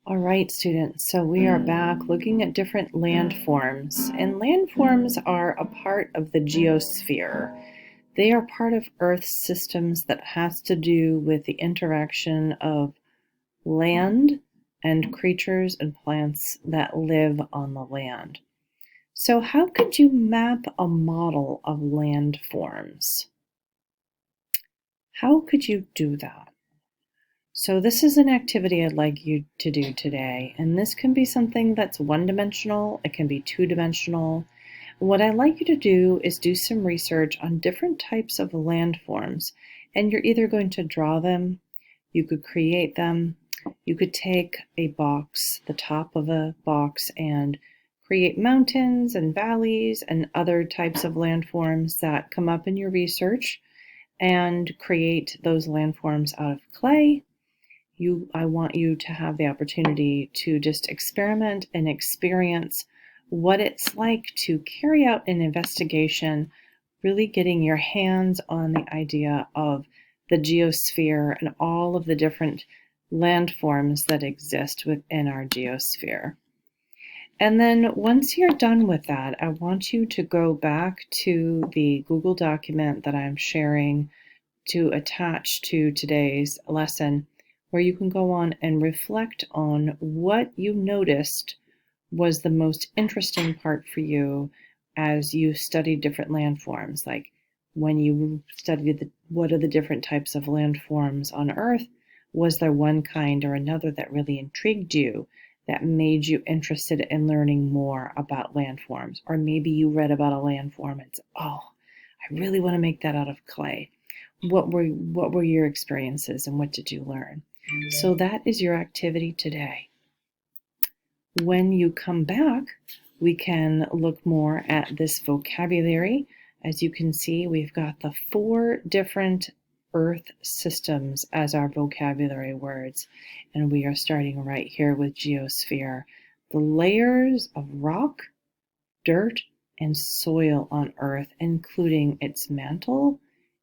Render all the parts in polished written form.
All right, students, so we are back looking at different landforms, and landforms are a part of the geosphere. They are part of Earth's systems that has to do with the interaction of land and creatures and plants that live on the land. So how could you map a model of landforms? How could you do that? So this is an activity I'd like you to do today, and this can be something that's one-dimensional, it can be two-dimensional. What I'd like you to do is do some research on different types of landforms, and you're either going to draw them, you could create them, you could take a box, the top of a box, and create mountains and valleys and other types of landforms that come up in your research, and create those landforms out of clay. I want you to have the opportunity to just experiment and experience what it's like to carry out an investigation, really getting your hands on the idea of the geosphere and all of the different landforms that exist within our geosphere. And then once you're done with that, I want you to go back to the Google document that I'm sharing to attach to today's lesson, where you can go on and reflect on what you noticed was the most interesting part for you as you studied different landforms. Like when you studied what are the different types of landforms on Earth, was there one kind or another that really intrigued you, that made you interested in learning more about landforms? Or maybe you read about a landform and said, oh, I really want to make that out of clay. What were your experiences and what did you learn? So that is your activity today. When you come back, we can look more at this vocabulary. As you can see, we've got the 4 different Earth systems as our vocabulary words, and we are starting right here with geosphere. The layers of rock, dirt, and soil on Earth, including its mantle,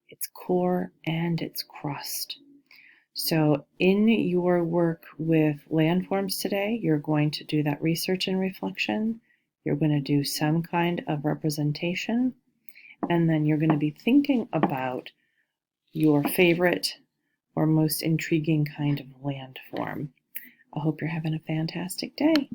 its core, and its crust. So in your work with landforms today, you're going to do that research and reflection. You're going to do some kind of representation, and then you're going to be thinking about your favorite or most intriguing kind of landform. I hope you're having a fantastic day.